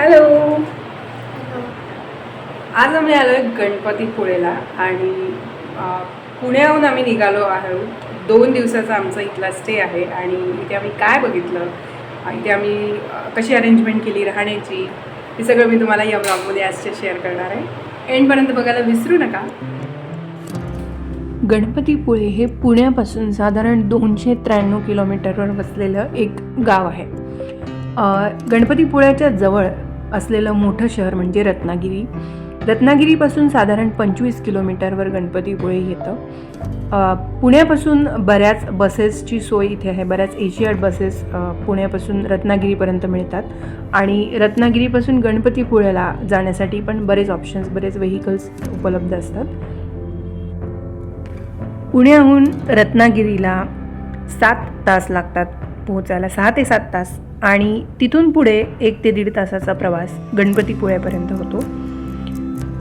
Hello. आज आम्ही आलो आहे गणपतीपुळेला आणि पुण्याहून आम्ही निघालो आहोत. 2 दिवसाचा आमचा इथला स्टे आहे आणि इथे आम्ही काय बघितलं, इथे आम्ही कशी अरेंजमेंट केली राहण्याची, हे सगळं मी तुम्हाला या ब्लॉगमध्ये आजच्या शेअर करणार आहे. एंडपर्यंत बघायला विसरू नका. गणपतीपुळे हे पुण्यापासून साधारण 293 किलोमीटरवर वसलेलं एक गाव आहे. गणपतीपुळ्याच्या जवळ असलेलं मोठं शहर म्हणजे रत्नागिरी. रत्नागिरीपासून साधारण 25 किलोमीटरवर गणपतीपुळे येतं. पुण्यापासून बऱ्याच बसेसची सोय इथे आहे. बऱ्याच एशियाड बसेस पुण्यापासून रत्नागिरीपर्यंत मिळतात आणि रत्नागिरीपासून गणपतीपुळ्याला जाण्यासाठी पण बरेच ऑप्शन्स, बरेच व्हेकल्स उपलब्ध असतात. पुण्याहून रत्नागिरीला 7 तास लागतात पोहोचायला, 6 ते 7 तास, आणि तिथून पुढे 1 ते 1.5 तासाचा प्रवास गणपतीपुळ्यापर्यंत होतो.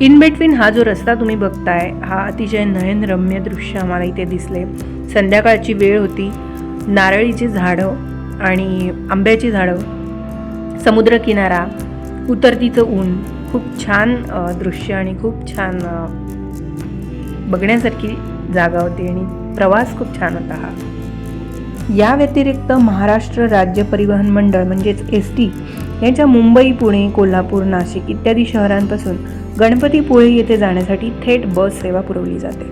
इन बिटवीन हा जो रस्ता तुम्ही बघताय, हा अतिशय नयनरम्य दृश्य आम्हाला इथे दिसले. संध्याकाळची वेळ होती, नारळीची झाडं आणि आंब्याची झाडं, समुद्रकिनारा, उतरतीचं ऊन, खूप छान दृश्य आणि खूप छान बघण्यासारखी जागा होती आणि प्रवास खूप छान होता हा. या व्यतिरिक्त महाराष्ट्र राज्य परिवहन मंडळ म्हणजेच ST यांच्या मुंबई, पुणे, कोल्हापूर, नाशिक इत्यादी शहरांपासून गणपतीपुळे येथे जाण्यासाठी थेट बस सेवा पुरवली जाते.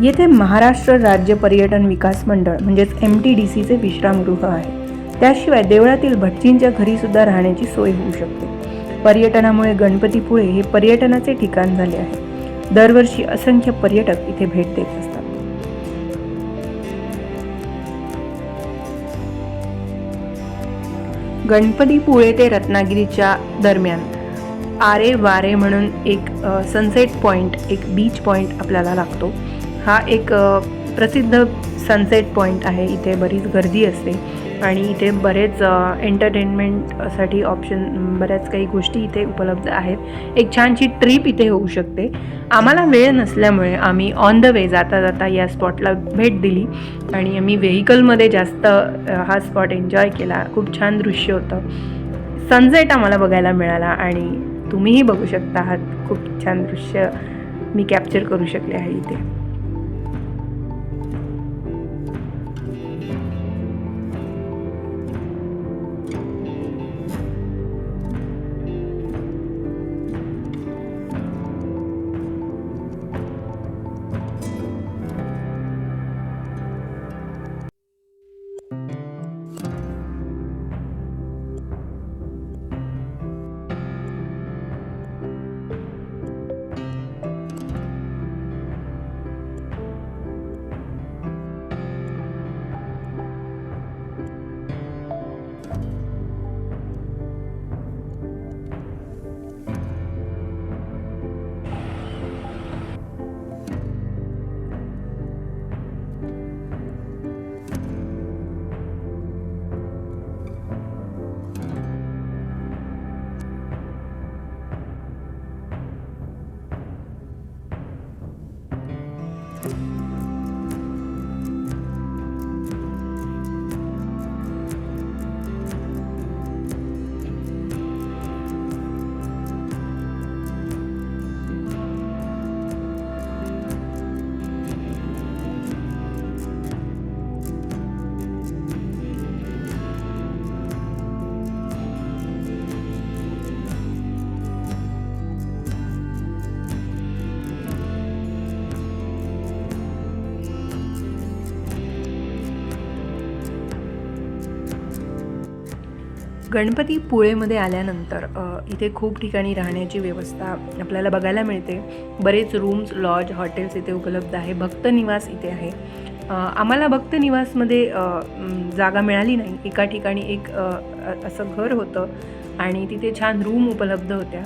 येथे महाराष्ट्र राज्य पर्यटन विकास मंडळ म्हणजेच MTDCचे विश्रामगृह आहे. त्याशिवाय देवळातील भटजींच्या घरी सुद्धा राहण्याची सोय होऊ शकते. पर्यटनामुळे गणपतीपुळे हे पर्यटनाचे ठिकाण झाले आहे. दरवर्षी असंख्य पर्यटक इथे भेट देत असतात. गणपतीपुळे ते रत्नागिरीच्या दरम्यान आरे वारे म्हणून एक सनसेट पॉईंट, एक बीच पॉईंट आपल्याला लागतो. हा एक प्रसिद्ध सनसेट पॉईंट आहे. इथे बरीच गर्दी असते आणि इथे बरेच एंटरटेनमेंटसाठी ऑप्शन, बऱ्याच काही गोष्टी इथे उपलब्ध आहेत. एक छानशी ट्रिप इथे होऊ शकते. आम्हाला वेळ नसल्यामुळे आम्ही ऑन द वे जाता जाता या स्पॉटला भेट दिली आणि आम्ही व्हेकलमध्ये जास्त हा स्पॉट एन्जॉय केला. खूप छान दृश्य होतं. सनसेट आम्हाला बघायला मिळाला आणि तुम्हीही बघू शकता. हा खूप छान दृश्य मी कॅप्चर करू शकले आहे इथे. गणपतीपुळेमध्ये आल्यानंतर इथे खूप ठिकाणी राहण्याची व्यवस्था आपल्याला बघायला मिळते. बरेच रूम्स, लॉज, हॉटेल्स इथे उपलब्ध आहे. भक्त निवास इथे आहे. आम्हाला भक्त निवासमध्ये जागा मिळाली नाही. एका ठिकाणी एक असं घर होतं आणि तिथे छान रूम उपलब्ध होत्या.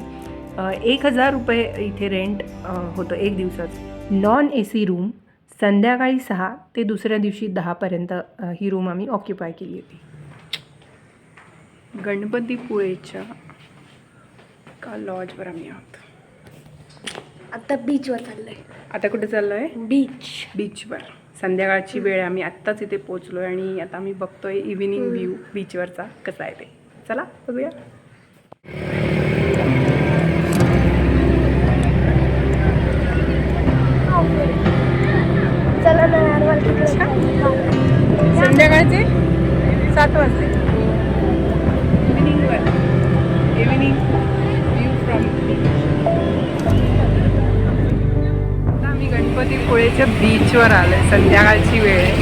1,000 रुपये इथे रेंट होतं 1 दिवसाचं. Non AC room. संध्याकाळी 6 ते दुसऱ्या दिवशी 10 पर्यंत ही रूम आम्ही ऑक्युपाय केली होती. गणपतीपुळेच्या का लॉजवर आम्ही आहोत. आता बीचवर चाललोय. आता कुठे चाललोय? बीचवर. संध्याकाळची वेळ, आम्ही आत्ताच इथे पोचलोय आणि आता आम्ही बघतोय इव्हिनिंग व्ह्यू बीचवरचा कसा आहे ते. चला बघूया. चला ना यार, मला तिकडे जायचं. संध्याकाळचे 7 वाजले. इव्हिनिंगवर इव्हिनिंग व्ह्यू फ्रॉम आता आम्ही गणपतीपुळेच्या बीचवर आलो आहे. संध्याकाळची वेळ आहे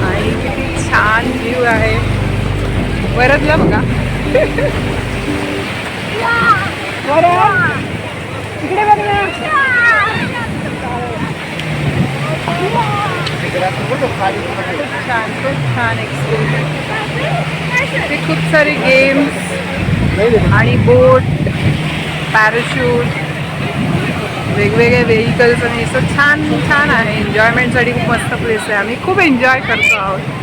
आणि किती छान व्ह्यू आहे. वरदला बघा बरं इकडे बघ ना. खूप छान एक्सपिरियन्स. इथे खूप सारे गेम्स आणि बोट, पॅराशूट, वेगवेगळे व्हेकल्स आणि असं छान छान आहे. एन्जॉयमेंटसाठी खूप मस्त प्लेस आहे. आम्ही खूप एन्जॉय करतो आहोत.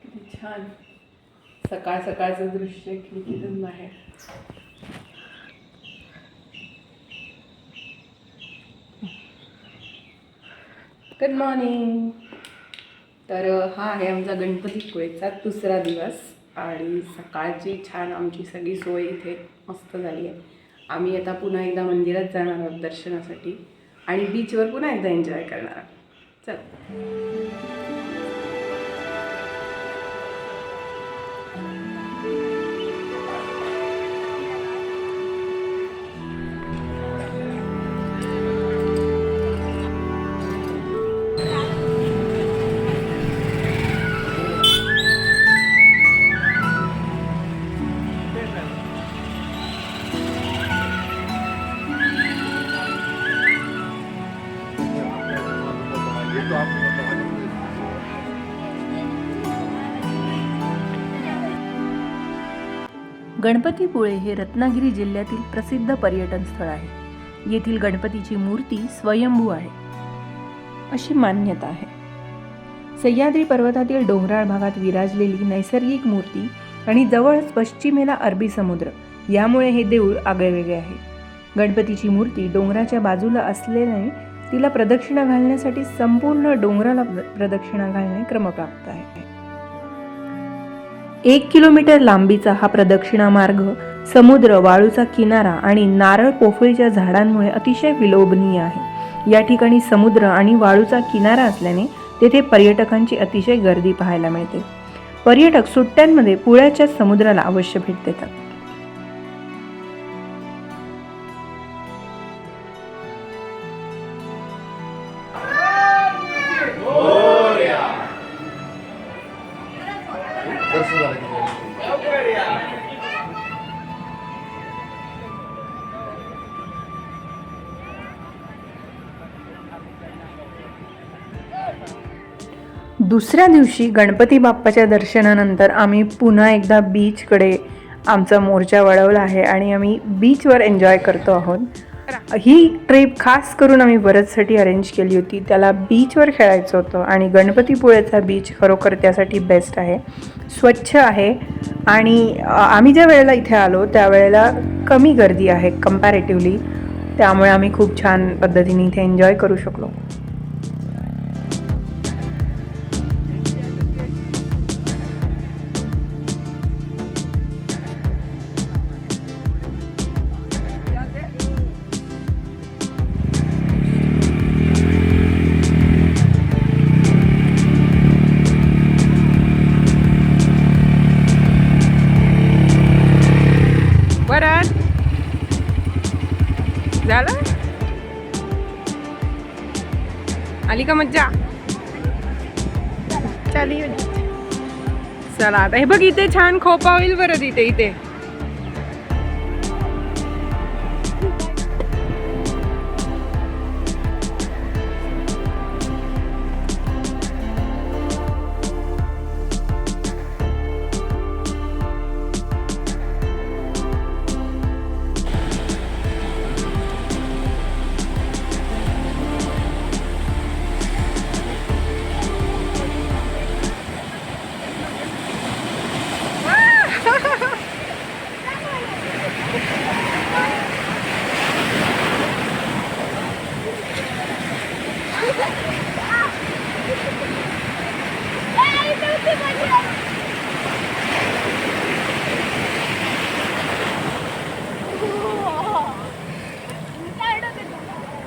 किती छान सकाळ सकाळचं दृश्य खिडकीतून बाहेर. Good morning. तर हा आहे आमचा गणपतीपुळेचा 2रा दिवस आणि सकाळची छान आमची सगळी सोय इथे मस्त झाली आहे. आम्ही आता पुन्हा एकदा मंदिरात जाणार आहोत दर्शनासाठी आणि बीचवर पुन्हा एकदा एन्जॉय करणार आहोत. चल. गणपतीपुळे हे रत्नागिरी जिल्ह्यातील प्रसिद्ध पर्यटन स्थळ आहे. येथील गणपतीची मूर्ती स्वयंभू आहे अशी मान्यता आहे. सह्याद्री पर्वतातील डोंगराळ भागात विराजलेली नैसर्गिक मूर्ती आणि जवळच पश्चिमेला अरबी समुद्र, यामुळे हे देऊळ आगळेवेगळे आहे. गणपतीची मूर्ती डोंगराच्या बाजूला असल्याने तिला प्रदक्षिणा घालण्यासाठी संपूर्ण डोंगराला प्रदक्षिणा घालणे क्रमप्राप्त आहे. 1 किलोमीटर लांबीचा हा प्रदक्षिणा मार्ग समुद्र, वाळूचा किनारा आणि नारळ पोफळीच्या झाडांमुळे अतिशय विलोभनीय आहे. या ठिकाणी समुद्र आणि वाळूचा किनारा असल्याने तेथे पर्यटकांची अतिशय गर्दी पाहायला मिळते. पर्यटक सुट्ट्यांमध्ये पुळ्याच्या समुद्राला अवश्य भेट देतात. दुसऱ्या दिवशी गणपती बाप्पाच्या दर्शनानंतर आम्ही पुन्हा एकदा बीचकडे आमचा मोर्चा वळवला आहे आणि आम्ही बीचवर एन्जॉय करतो आहोत. ही ट्रिप खास करून आम्ही वरदसाठी अरेंज केली होती. त्याला बीचवर खेळायचं होतं आणि गणपतीपुळेचा बीच खरोखर त्यासाठी बेस्ट आहे. स्वच्छ आहे आणि आम्ही ज्या वेळेला इथे आलो त्यावेळेला कमी गर्दी आहे कम्पॅरेटिव्हली, त्यामुळे आम्ही खूप छान पद्धतीने इथे एन्जॉय करू शकलो. झालं? आली का मज्जा? चला आता हे बघ, इथे छान खोपा होईल बरं. इथे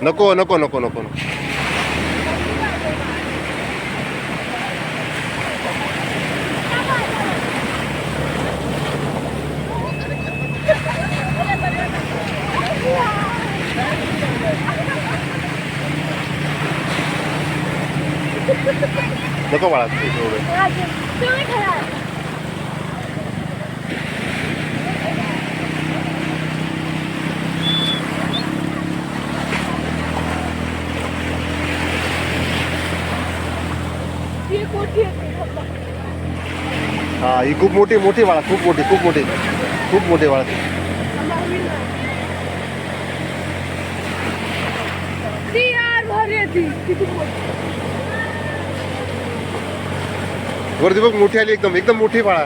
नको नको नको नको नको बाळा. हा, ही खूप मोठी बाळा, खूप मोठी बाळा. वरती बघ, मोठी आली, एकदम मोठी बाळा.